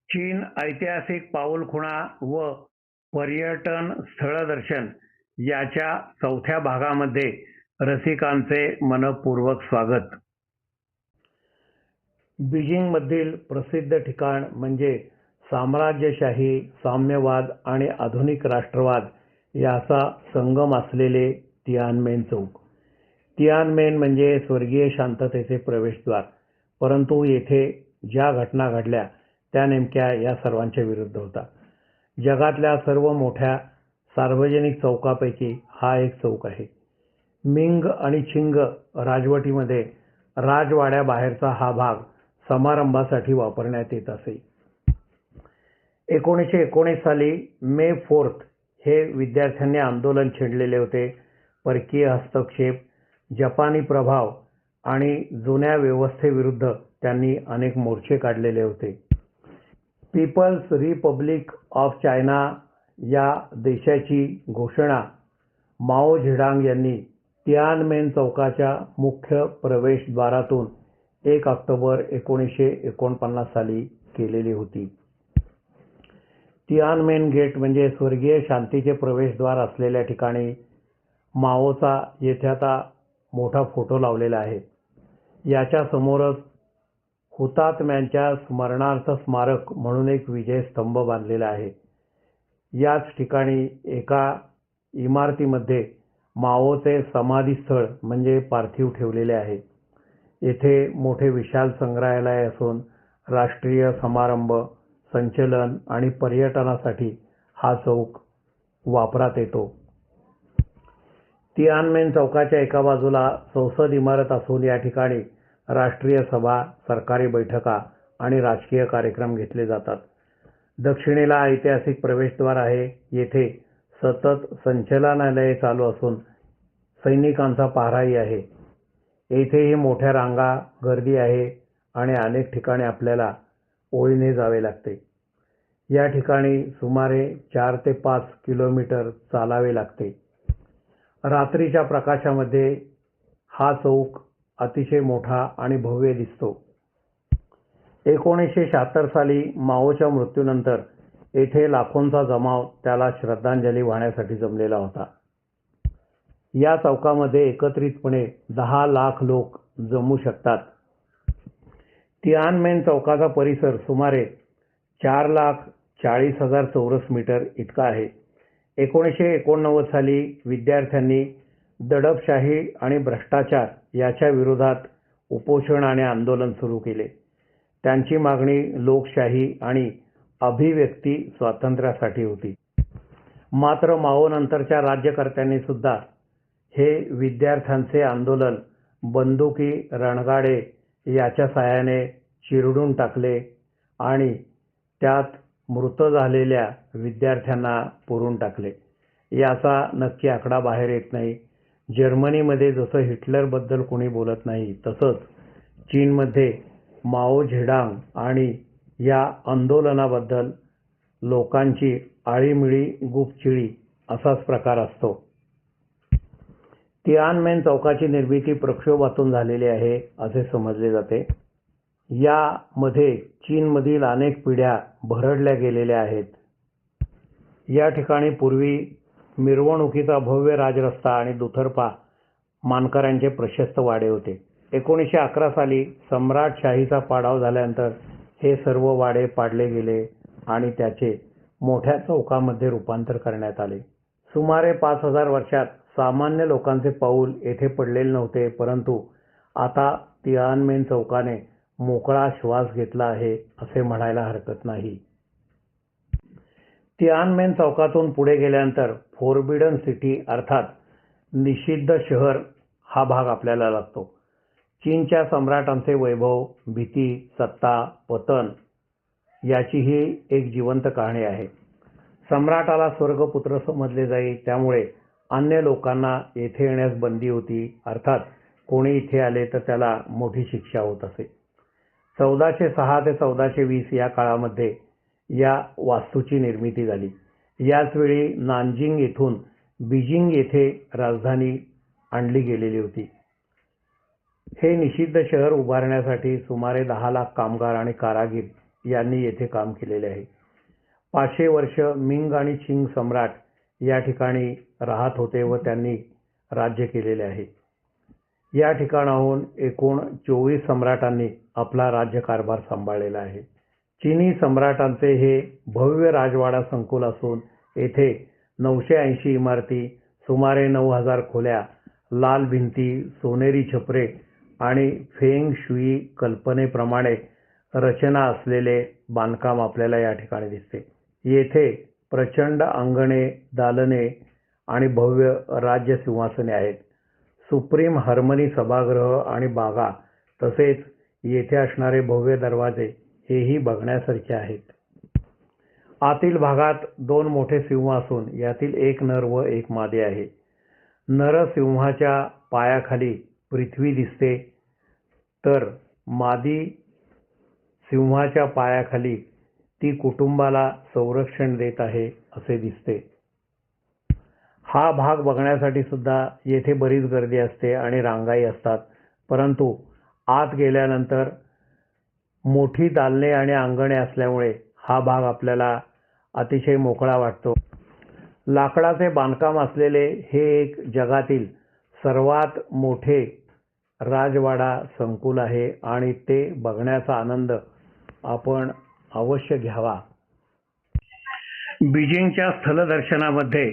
चीन ऐतिहासिक पाऊलखुणा व पर्यटन स्थळदर्शन याच्या चौथ्या भागामध्ये रसिकांचे मनःपूर्वक स्वागत. बीजिंगमधील प्रसिद्ध ठिकाण म्हणजे साम्राज्यशाही, साम्यवाद आणि आधुनिक राष्ट्रवाद याचा संगम असलेले तिआनमेन चौक. तिआनमेन म्हणजे स्वर्गीय शांततेचे प्रवेशद्वार, परंतु येथे ज्या घटना घडल्या त्या नेमक्या या सर्वांच्या विरुद्ध होता. जगातल्या सर्व मोठ्या सार्वजनिक चौकापैकी हा एक चौक आहे. मिंग आणि छिंग राजवटीमध्ये राजवाड्याबाहेरचा हा भाग समारंभासाठी वापरण्यात येत असे. 1919 साली मे 4 हे विद्यार्थ्यांनी आंदोलन छेडलेले होते. परकीय हस्तक्षेप, जपानी प्रभाव आणि जुन्या व्यवस्थेविरुद्ध त्यांनी अनेक मोर्चे काढलेले होते. पीपल्स रिपब्लिक ऑफ चायना या देशाची घोषणा माओ झेडॉंग यांनी तिआनमेन चौकाच्या मुख्य प्रवेशद्वारातून 1 ऑक्टोबर 1949 साली केलेली होती. तिआनमेन गेट म्हणजे स्वर्गीय शांतीचे प्रवेशद्वार असलेल्या ठिकाणी माओचा येथे आता मोठा फोटो लावलेला आहे. याच्या समोरच हुतात्म्यांच्या स्मरणार्थ स्मारक म्हणून एक विजय स्तंभ बांधलेला आहे. याच ठिकाणी एका इमारतीमध्ये माओचे समाधीस्थळ म्हणजे पार्थिव ठेवलेले आहे. येथे मोठे विशाल संग्रहालय असून राष्ट्रीय समारंभ, संचलन आणि पर्यटनासाठी हा चौक वापरात येतो. तिआनमेन चौकाच्या एका बाजूला संसद इमारत असून या ठिकाणी राष्ट्रीय सभा, सरकारी बैठका आणि राजकीय कार्यक्रम घेतले जातात. दक्षिणेला ऐतिहासिक प्रवेशद्वार आहे. येथे सतत संचलनालये चालू असून सैनिकांचा पहाराही आहे. येथेही मोठ्या रांगा, गर्दी आहे आणि अनेक ठिकाणी आपल्याला ओळीने जावे लागते. या ठिकाणी सुमारे 4 ते 5 किलोमीटर चालावे लागते. रात्रीच्या प्रकाशामध्ये हा चौक अतिशय मोठा आणि भव्य दिसतो. 1976 साली माओच्या मृत्यूनंतर येथे लाखोंचा जमाव त्याला श्रद्धांजली वाहण्यासाठी जमलेला होता. या चौकामध्ये एकत्रितपणे 10 लाख लोक जमू शकतात. तिआनमेन चौकाचा परिसर सुमारे 4,40,000 चौरस मीटर इतका आहे. 1989 साली विद्यार्थ्यांनी दडपशाही आणि भ्रष्टाचार याच्या विरोधात उपोषण आणि आंदोलन सुरू केले. त्यांची मागणी लोकशाही आणि अभिव्यक्ती स्वातंत्र्यासाठी होती. मात्र माओ नंतरच्या राज्यकर्त्यांनी सुद्धा हे विद्यार्थ्यांचे आंदोलन बंदुकी, रणगाडे याच्या साहाय्याने चिरडून टाकले आणि त्यात मृत झालेल्या विद्यार्थ्यांना पुरून टाकले. याचा नक्की आकडा बाहेर येत नाही. जर्मनीमध्ये जसं हिटलरबद्दल कोणी बोलत नाही, तसंच चीनमध्ये माओ झेडॉंग आणि या आंदोलनाबद्दल लोकांची आळीमिळी, गुपचिळी असाच प्रकार असतो. तिआनमेन चौकाची निर्मिती प्रक्षोभातून झालेली आहे असे समजले जाते. यामध्ये चीनमधील अनेक पिढ्या भरडल्या गेलेल्या आहेत. या ठिकाणी पूर्वी मिरवणुकीचा भव्य राजरस्ता आणि दुतर्फा मानकऱ्यांचे प्रशस्त वाडे होते. 1911 साली सम्राटशाहीचा पाडाव झाल्यानंतर हे सर्व वाडे पाडले गेले आणि त्याचे मोठ्या चौकामध्ये रूपांतर करण्यात आले. सुमारे 5,000 वर्षात सामान्य लोकांचे पाऊल येथे पडलेले नव्हते, परंतु आता तिआनमेन चौकाने मोकळा श्वास घेतला आहे असे म्हणायला हरकत नाही. तिआनमेन चौकातून पुढे गेल्यानंतर फोरबिडन सिटी अर्थात निषिद्ध शहर हा भाग आपल्याला लागतो. चीनच्या सम्राटांचे वैभव, भीती, सत्ता, पतन याची ही एक जिवंत कहाणी आहे. सम्राटाला स्वर्गपुत्र समजले जाई, त्यामुळे अन्य लोकांना येथे येण्यास बंदी होती. अर्थात कोणी इथे आले तर त्याला मोठी शिक्षा होत असे. 1406 ते 1420 या काळामध्ये या वास्तूची निर्मिती झाली. याचवेळी नानजिंग येथून बीजिंग येथे राजधानी आणली गेलेली होती. हे निषिद्ध शहर उभारण्यासाठी सुमारे 10 लाख कामगार आणि कारागीर यांनी येथे काम केलेले आहे. 500 वर्ष मिंग आणि चिंग सम्राट या ठिकाणी राहत होते व त्यांनी राज्य केलेले आहे. या ठिकाणाहून एकूण 24 सम्राटांनी आपला राज्यकारभार सांभाळलेला आहे. चीनी सम्राटांचे हे भव्य राजवाडा संकुल असून येथे 980 इमारती, सुमारे 9000 खोल्या, लाल भिंती, सोनेरी छपरे आणि फेंग शुई कल्पनेप्रमाणे रचना असलेले बांधकाम आपल्याला या ठिकाणी दिसते. येथे प्रचंड अंगणे, दालने आणि भव्य राज्य सिंहासने आहेत. सुप्रीम हार्मनी सभागृह आणि बागा तसेच येथे असणारे भव्य दरवाजे हेही बघण्यासारखे आहेत. आतील भागात 2 मोठे सिंह असून यातील एक नर व एक मादी आहे. नरसिंहाच्या पायाखाली पृथ्वी दिसते तर मादी सिंहाच्या पायाखाली ती कुटुंबाला संरक्षण देत आहे असे दिसते. हा भाग बघण्यासाठी सुद्धा येथे बरीच गर्दी असते आणि रांगाही असतात, परंतु आत गेल्यानंतर मोठी दालने आणि अंगणे असल्यामुळे हा भाग आपल्याला अतिशय मोकळा वाटतो. लाकडाचे बांधकाम असलेले हे एक जगातील सर्वात मोठे राजवाडा संकुल आहे आणि ते बघण्याचा आनंद आपण अवश्य घ्यावा. बीजिंगच्या स्थलदर्शनामध्ये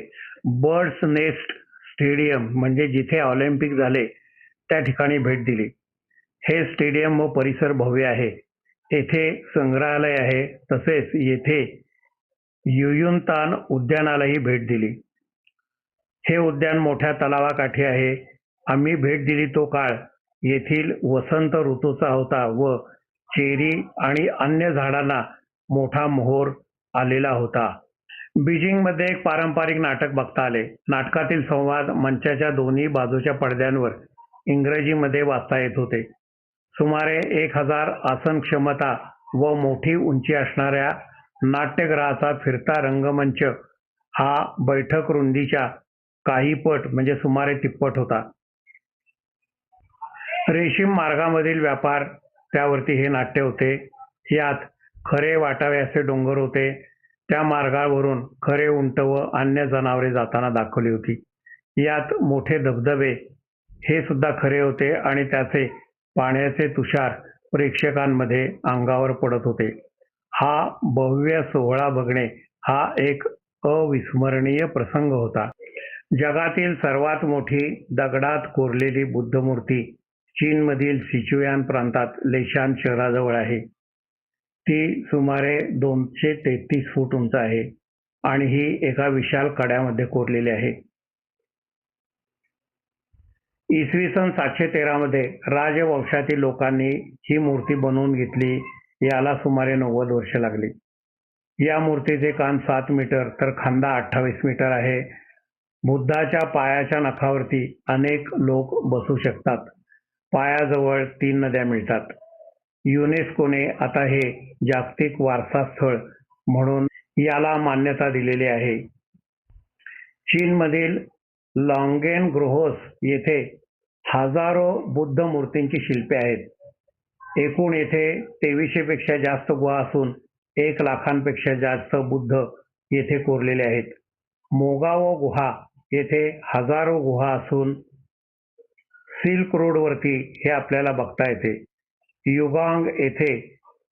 बर्ड्स नेस्ट स्टेडियम म्हणजे जिथे ऑलिम्पिक झाले त्या ठिकाणी भेट दिली. हे स्टेडियम व परिसर भव्य आहे. येथे संग्रहालय आहे. तसेच येथे युयुनतान उद्यानालाही भेट दिली. हे उद्यान मोठ्या तलावाकाठी आहे. आम्ही भेट दिली तो काळ येथील वसंत ऋतूचा होता व चेरी आणि अन्य झाडांना मोठा मोहर आलेला होता. बीजिंगमध्ये एक पारंपरिक नाटक बघता आले. नाटकातील संवाद मंचाच्या दोन्ही बाजूच्या पडद्यांवर इंग्रजीमध्ये वाचता येत होते. सुमारे 1000 आसन क्षमता व मोठी उंची असणाऱ्या नाट्यगृहाचा फिरता रंगमंच हा बैठक रुंदीच्या काही पट म्हणजे सुमारे तिप्पट होता. रेशीम मार्गामधील व्यापार त्यावरती हे नाट्य होते. यात खरे वाटावे असे डोंगर होते. त्या मार्गावरून खरे उंट व अन्य जनावरे जाताना दाखवली होती. यात मोठे धबधबे हे सुद्धा खरे होते आणि त्याचे पाण्याचे तुषार प्रेक्षकांमध्ये अंगावर पडत होते. हा भव्य सोहळा बघणे हा एक अविस्मरणीय प्रसंग होता. जगातील सर्वात मोठी दगडात कोरलेली बुद्धमूर्ती चीनमधील सिचुयान प्रांतात लेशान शहराजवळ आहे. ती सुमारे 233 फूट उंच आहे आणि ही एका विशाल कड्यामध्ये कोरलेली आहे. इसवी सन 713 मध्ये राजवंशातील लोकांनी ही मूर्ती बनवून घेतली. याला सुमारे 90 वर्ष लागली. या मूर्तीचे कान 7 मीटर तर खांदा 28 मीटर आहे. बुद्धाच्या पायाच्या नखावरती अनेक लोक बसू शकतात. पायाजवळ 3 नद्या मिळतात. युनेस्कोने आता हे जागतिक वारसा स्थळ म्हणून याला मान्यता दिलेली आहे. चीनमधील लॉन्गेन ग्रोहोस येथे हजारो बुद्ध मूर्तींची शिल्पे आहेत. एकूण येथे 2300 पेक्षा जास्त गुहा असून 1 लाखांपेक्षा जास्त बुद्ध येथे कोरलेले आहेत. मोगाओ गुहा येथे हजारो गुहा असून सिल्क रोड वरती हे आपल्याला बघता येते. युगांग येथे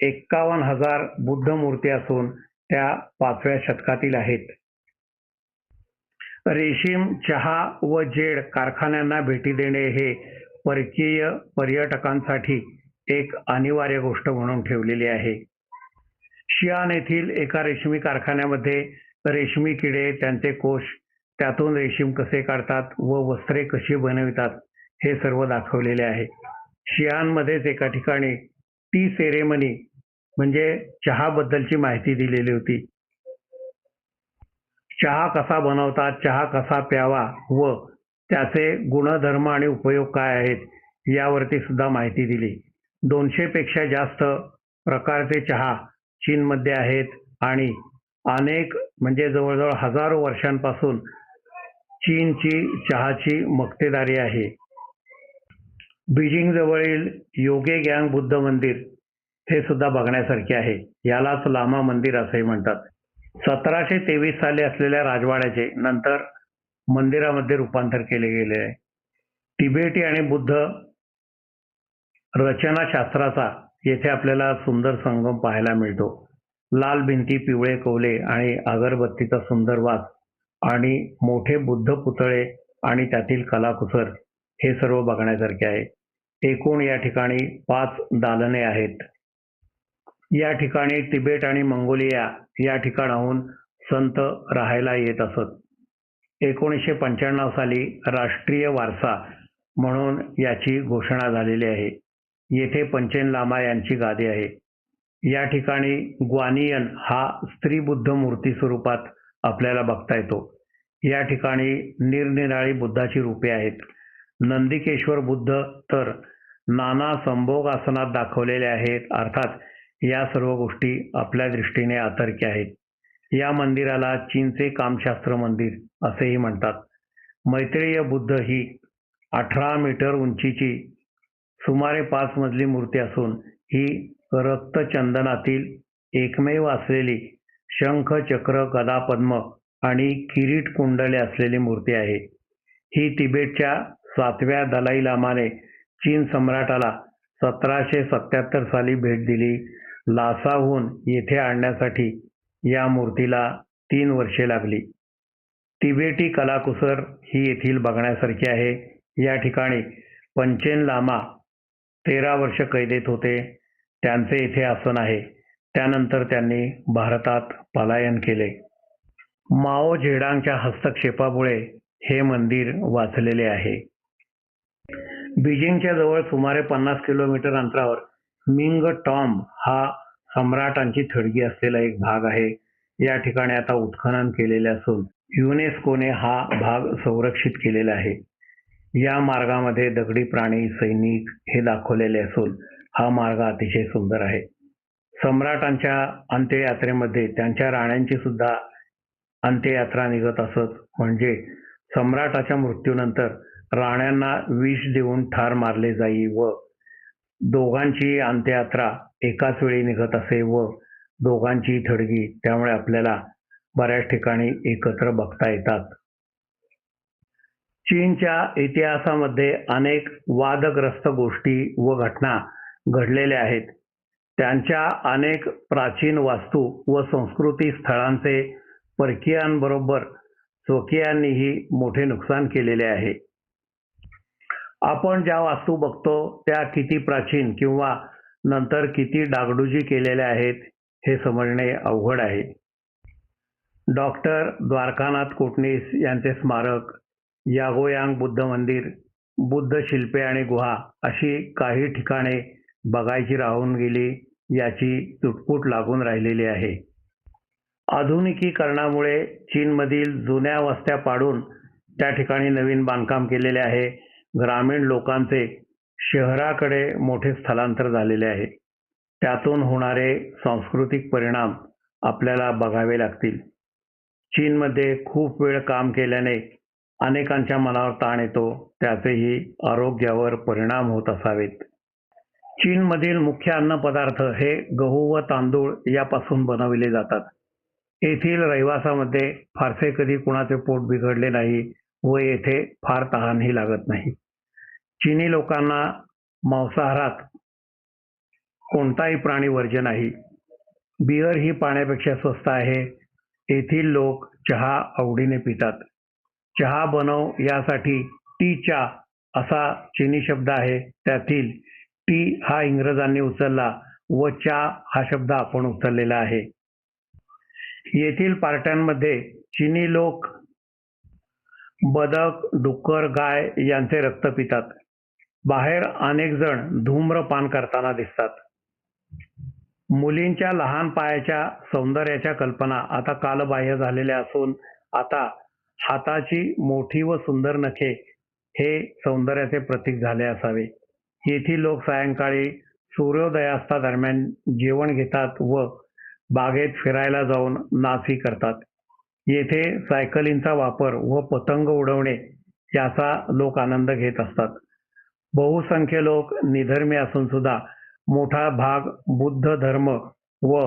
51,000 बुद्ध मूर्ती असून त्या 5व्या शतकातील आहेत. रेशीम, चहा व जेड कारखान्यांना भेटी देणे हे परकीय पर्यटकांसाठी एक अनिवार्य गोष्ट म्हणून ठेवलेली आहे. शियान येथील एका रेशमी कारखान्यामध्ये रेशमी किडे, त्यांचे कोश, त्यातून रेशीम कसे काढतात व वस्त्रे कशी बनवितात हे सर्व दाखवलेले आहे. शियानमध्येच एका ठिकाणी टी सेरेमनी म्हणजे चहाबद्दलची माहिती दिलेली होती. चहा कसा बनवतात, चहा कसा प्यावा व त्याचे गुणधर्म आणि उपयोग काय आहेत यावरती सुद्धा माहिती दिली. 200 पेक्षा जास्त प्रकारचे चहा चीनमध्ये आहेत आणि अनेक म्हणजे जवळजवळ हजारो वर्षांपासून चीनची चहाची मक्तेदारी आहे. बीजिंग जवळील योगेग्यांग बुद्ध मंदिर हे सुद्धा बघण्यासारखे आहे. यालाच लामा मंदिर असेही म्हणतात. 1723 साली असलेल्या राजवाड्याचे नंतर मंदिरामध्ये रूपांतर केले गेले आहे. तिबेटी आणि बुद्ध रचनाशास्त्राचा येथे आपल्याला सुंदर संगम पाहायला मिळतो. लाल भिंती, पिवळे कौले आणि अगरबत्तीचा सुंदर वास आणि मोठे बुद्ध पुतळे आणि त्यातील कलाकुसर हे सर्व बघण्यासारखे आहे. एकूण या ठिकाणी 5 दालने आहेत. या ठिकाणी तिबेट आणि मंगोलिया या ठिकाणाहून संत राहायला येत असत. 1995 साली राष्ट्रीय वारसा म्हणून याची घोषणा झालेली आहे. येथे पंचेन लामा यांची गादी आहे. या ठिकाणी ग्वानियन हा स्त्री बुद्ध मूर्ती स्वरूपात आपल्याला बघता येतो. या ठिकाणी निरनिराळी बुद्धाची रूपे आहेत. नंदिकेश्वर बुद्ध तर नाना संभोग आसनात दाखवलेले आहेत. अर्थात या सर्व गोष्टी आपल्या दृष्टीने अतर्क्य आहेत. या मंदिराला चीनचे कामशास्त्र मंदिर असेही म्हणतात. मैत्रेय बुद्ध ही 18 मीटर उंचीची सुमारे 5 मजली मूर्ती असून ही रक्तचंदनातील एकमेव असलेली शंख, चक्र, गदा, पद्म आणि किरीट कुंडले असलेली मूर्ती आहे. ही तिबेटच्या 7व्या दलाई लामाने चीन सम्राटाला 1777 साली भेट दिली. लासाहून येथे आणण्यासाठी या मूर्तीला 3 वर्षे लागली. तिबेटी कलाकुसर ही येथील बघण्यासारखी आहे. या ठिकाणी पंचेन लामा 13 वर्ष कैदेत होते. त्यांचे येथे आसन आहे. त्यानंतर त्यांनी भारतात पलायन केले. माओ झेडांगच्या हस्तक्षेपामुळे हे मंदिर वाचलेले आहे. बीजिंगच्या जवळ सुमारे 50 किलोमीटर अंतरावर मिंग टॉम्ब हा सम्राटांची थडगी असलेला एक भाग आहे. या ठिकाणी आता उत्खनन केलेले असून युनेस्कोने हा भाग संरक्षित केलेला आहे. या मार्गामध्ये दगडी प्राणी, सैनिक हे दाखवलेले असून हा मार्ग अतिशय सुंदर आहे. सम्राटांच्या अंत्ययात्रेमध्ये त्यांच्या राण्यांची सुद्धा अंत्ययात्रा निघत असत. म्हणजे सम्राटाच्या मृत्यूनंतर राण्यांना विष देऊन ठार मारले जाई व दोघांची अंत्ययात्रा एकाच वेळी निघत असे व दोघांची थडगी त्यामुळे आपल्याला बऱ्याच ठिकाणी एकत्र बघता येतात. चीनच्या इतिहासामध्ये अनेक वादग्रस्त गोष्टी व घटना घडलेल्या आहेत. त्यांच्या अनेक प्राचीन वास्तू व संस्कृती स्थळांचे परकीयांबरोबर स्वकीयांनीही मोठे नुकसान केलेले आहे. आपण ज्या वास्तू बघतो त्या किती प्राचीन किंवा नंतर किती डागडुजी केलेल्या आहेत हे समजणे अवघड आहे. डॉक्टर द्वारकानाथ कोटणीस यांचे स्मारक, यागोयांग बुद्ध मंदिर, बुद्ध शिल्पे आणि गुहा अशी काही ठिकाणे बघायची राहून गेली याची चुटपुट लागून राहिलेली आहे. आधुनिकीकरणामुळे चीनमधील जुन्या वस्त्या पाडून त्या ठिकाणी नवीन बांधकाम केलेले आहे. ग्रामीण लोकांचे शहराकडे मोठे स्थलांतर झालेले आहे. त्यातून होणारे सांस्कृतिक परिणाम आपल्याला बघावे लागतील. चीनमध्ये खूप वेळ काम केल्याने अनेकांच्या मनावर ताण येतो. त्याचेही आरोग्यावर परिणाम होत असावेत. चीनमधील मुख्य अन्नपदार्थ हे गहू व तांदूळ यापासून बनविले जातात. येथील रहिवासामध्ये फारसे कधी कुणाचे पोट बिघडले नाही व येथे फार तहानही लागत नाही. चीनी लोकांना मांसाहारात कोणताही प्राणी वर्ज्य नाही. बियर ही पाण्यापेक्षा स्वस्त आहे. येथील लोक चहा आवडीने पितात. चहा बनव यासाठी टी चा असा चीनी शब्द आहे. त्यातील टी हा इंग्रजांनी उचलला व चा हा शब्द आपण उचललेला आहे. येथील पार्ट्यांमध्ये चीनी लोक बदक, डुक्कर, गाय यांचे रक्त पितात. बाहेर अनेक जण धूम्रपान करताना दिसतात. मुलींच्या लहान पायाच्या सौंदर्याच्या कल्पना आता कालबाह्य झालेल्या असून आता हाताची मोठी व सुंदर नखे हे सौंदर्याचे प्रतीक झाले असावे. येथील लोक सायंकाळी सूर्योदयास्तादरम्यान जेवण घेतात व बागेत फिरायला जाऊन नाचही करतात. येथे सायकलींचा वापर व पतंग उडवणे याचा लोक आनंद घेत असतात. बहुसंख्य लोक निधर्मी असून सुद्धा मोठा भाग बुद्ध धर्म व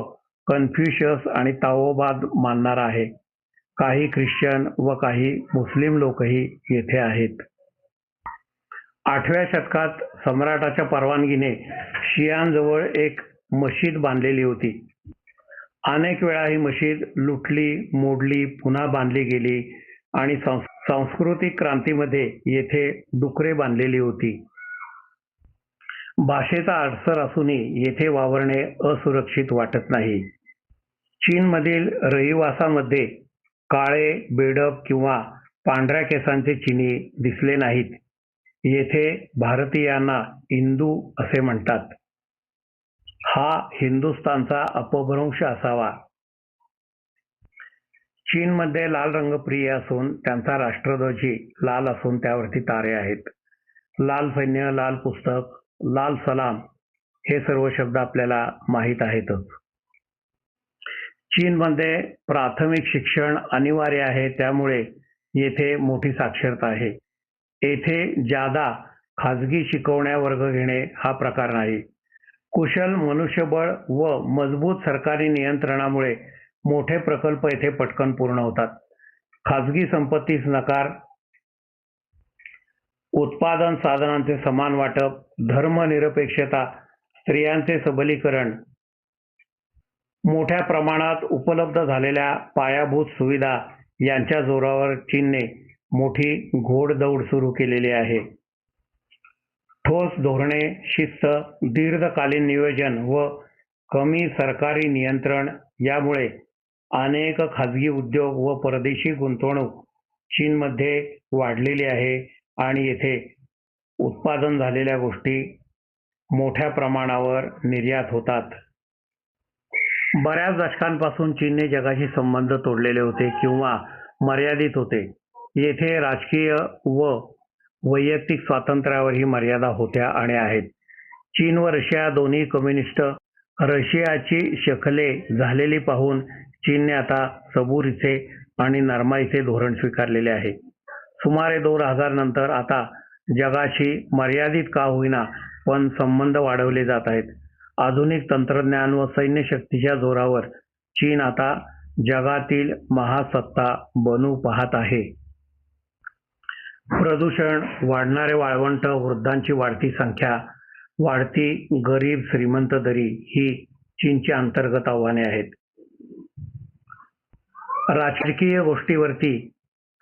कन्फ्युशियस आणि ताओवाद मानणारा आहे. काही ख्रिश्चन व काही मुस्लिम लोकही येथे आहेत. 8व्या शतकात सम्राटाच्या परवानगीने शियांजवळ एक मशीद बांधलेली होती. अनेक वेळा ही मशीद लुटली, मोडली, पुन्हा बांधली गेली आणि सांस्कृतिक क्रांतीमध्ये येथे डुकरे बांधलेली होती. भाषेचा अडसर असूनही येथे वावरणे असुरक्षित वाटत नाही. चीनमधील रहिवासामध्ये काळे, बेडक किंवा पांढऱ्या केसांचे चीनी दिसले नाहीत. येथे भारतीयांना हिंदू असे म्हणतात. हा हिंदुस्थानचा अपभ्रंश असावा. चीनमध्ये लाल रंगप्रिय असून त्यांचा राष्ट्रध्वजही लाल असून त्यावरती तारे आहेत. लाल सैन्य, लाल पुस्तक, लाल सलाम हे सर्व शब्द आपल्याला माहीत आहेतच. चीनमध्ये प्राथमिक शिक्षण अनिवार्य आहे, त्यामुळे येथे मोठी साक्षरता आहे. येथे जादा खाजगी शिकवण्या वर्ग घेणे हा प्रकार नाही. कुशल मनुष्यबळ व मजबूत सरकारी नियंत्रणामुळे मोठे प्रकल्प येथे पटकन पूर्ण होतात. खाजगी संपत्तीस नकार, उत्पादन साधनांचे समान वाटप, धर्मनिरपेक्षता, स्त्रियांचे सबलीकरण, मोठ्या प्रमाणात उपलब्ध झालेल्या पायाभूत सुविधा यांच्या जोरावर चीनने मोठी घोडदौड सुरू केलेली आहे. ठोस धोरणे, शिस्त, दीर्घकालीन नियोजन व कमी सरकारी नियंत्रण यामुळे अनेक खाजगी उद्योग व परदेशी गुंतवणूक चीनमध्ये वाढलेली आहे आणि येथे उत्पादन झालेल्या गोष्टी मोठ्या प्रमाणावर निर्यात होतात. बऱ्याच दशकांपासून चीनने जगाशी संबंध तोडलेले होते किंवा मर्यादित होते. येथे राजकीय व वैयक्तिक स्वातंत्र्यावरही मर्यादा होत्या आणि आहेत. चीन व रशिया दोन्ही कम्युनिस्ट. रशियाची शकले झालेली पाहून चीनने आता सबुरीचे आणि नरमाईचे धोरण स्वीकारलेले आहे. सुमारे 2000 नंतर आता जगाशी मर्यादित का होईना पण संबंध वाढवले जात आहेत. आधुनिक तंत्रज्ञान व सैन्य शक्तीच्या जोरावर चीन आता जगातील महासत्ता बनू पाहत आहे. प्रदूषण, वाढणारे वाळवंट, वृद्धांची वाढती संख्या, वाढती गरीब श्रीमंत दरी ही चीनची अंतर्गत आव्हाने आहेत. राजकीय गोष्टीवरती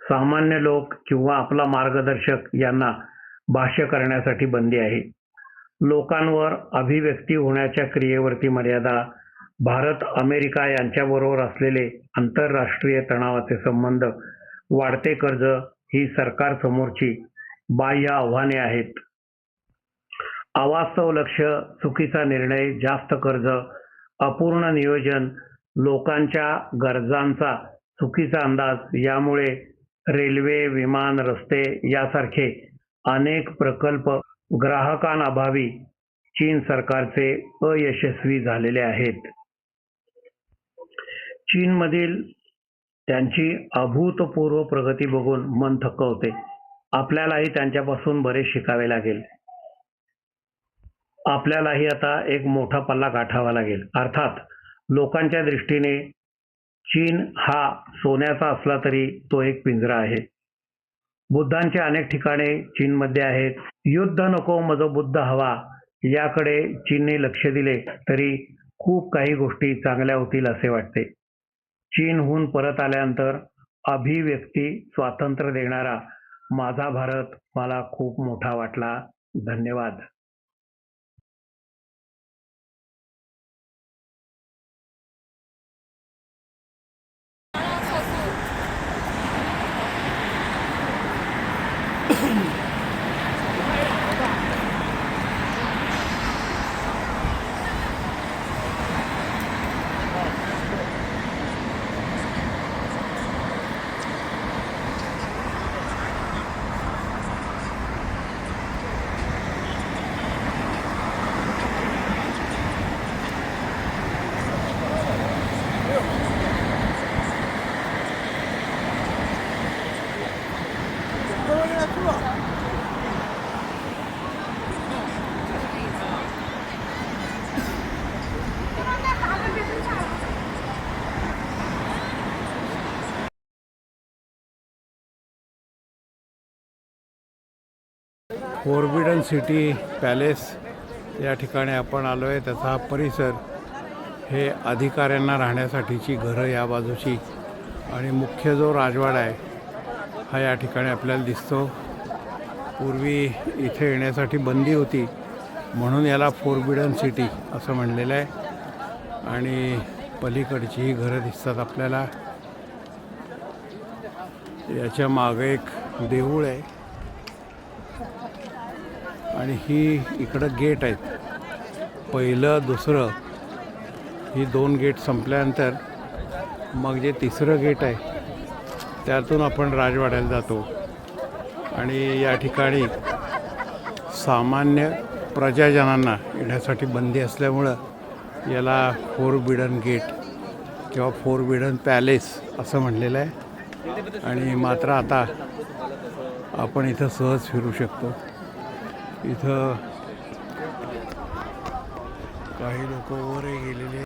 सामान्य लोक किंवा आपला मार्गदर्शक यांना भाष्य करण्यासाठी बंदी आहे. लोकांवर अभिव्यक्ती होण्याच्या क्रियेवरती मर्यादा, भारत अमेरिका यांच्याबरोबर असलेले आंतरराष्ट्रीय तणावाचे संबंध, वाढते कर्ज ही सरकारसमोरची बाह्य आव्हाने आहेत. अवास्तव लक्ष, चुकीचा निर्णय, जास्त कर्ज, अपूर्ण नियोजन, लोकांच्या गरजांचा चुकीचा अंदाज यामुळे रेल्वे, विमान, रस्ते यासारखे अनेक प्रकल्प ग्राहकांअभावी चीन सरकारचे अयशस्वी झालेले आहेत. चीनमधील त्यांची अभूतपूर्व प्रगती बघून मन थक्क होते. आपल्यालाही त्यांच्यापासून बरेच शिकावे लागेल. आपल्यालाही आता एक मोठा पल्ला गाठावा लागेल. अर्थात लोकांच्या दृष्टीने चीन हा सोन्याचा असला तरी तो एक पिंजरा आहे. बुद्धांचे अनेक ठिकाणे चीनमध्ये आहेत. युद्ध नको मज बुद्ध हवा याकडे चीनने लक्ष दिले तरी खूप काही गोष्टी चांगल्या होतील असे वाटते. चीनहून परत आल्यानंतर अभिव्यक्ती स्वातंत्र्य देणारा माझा भारत मला खूप मोठा वाटला. धन्यवाद. फोरबिडन सिटी पॅलेस या ठिकाणी आपण आलो आहे. त्याचा हा परिसर हे अधिकाऱ्यांना राहण्यासाठीची घरं या बाजूची आणि मुख्य जो राजवाडा आहे हा या ठिकाणी आपल्याला दिसतो. पूर्वी इथे येण्यासाठी बंदी होती म्हणून याला फोरबिडन सिटी असं म्हणलेलं आहे. आणि पलीकडची ही घरं दिसतात आपल्याला. याच्या मागे एक देऊळ आहे आणि ही इकडं गेट आहेत. पहिलं दुसरं ही 2 गेट संपल्यानंतर मग जे तिसरं गेट आहे त्यातून आपण राजवाड्याला जातो. आणि या ठिकाणी सामान्य प्रजाजनांना येण्यासाठी बंदी असल्यामुळं याला फोरबिडन गेट किंवा फोरबिडन पॅलेस असं म्हणलेलं आहे. आणि मात्र आता आपण इथं सहज फिरू शकतो. इथं काही लोक वरही गेलेले.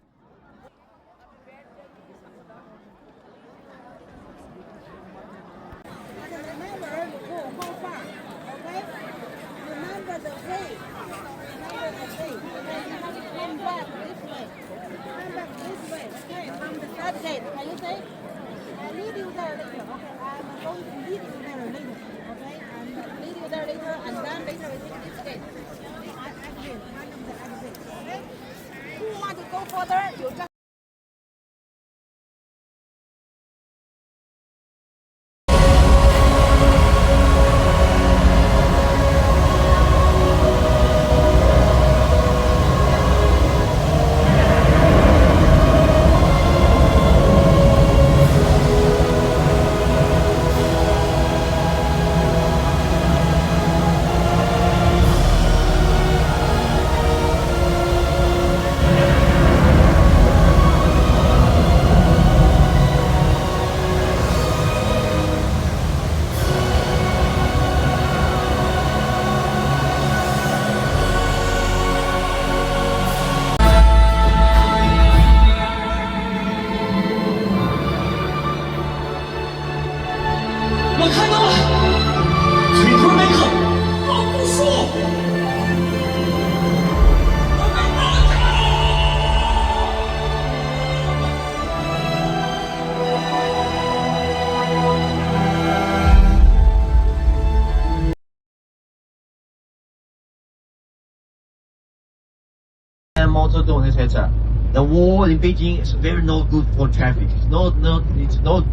Motor zone, etc. The wall in Beijing is very not good for traffic. It's not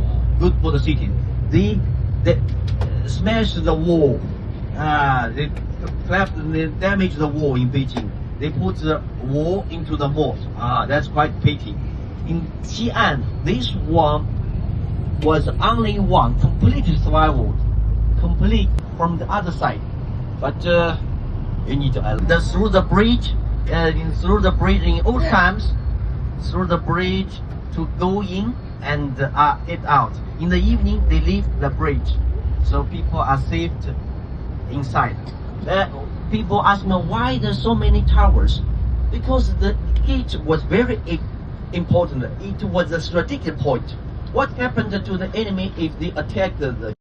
good for the city. They smash the wall. They damage the wall in Beijing. They put the wall into the mall. That's quite pity. In Xi'an, this one was only one completely survival, complete from the other side. But you need to through the bridge. Through the bridge in old times, through the bridge to go in and get out. In the evening, they leave the bridge, so people are saved inside. People ask me why there's so many towers. Because the gate was very important. It was a strategic point. What happened to the enemy if they attacked the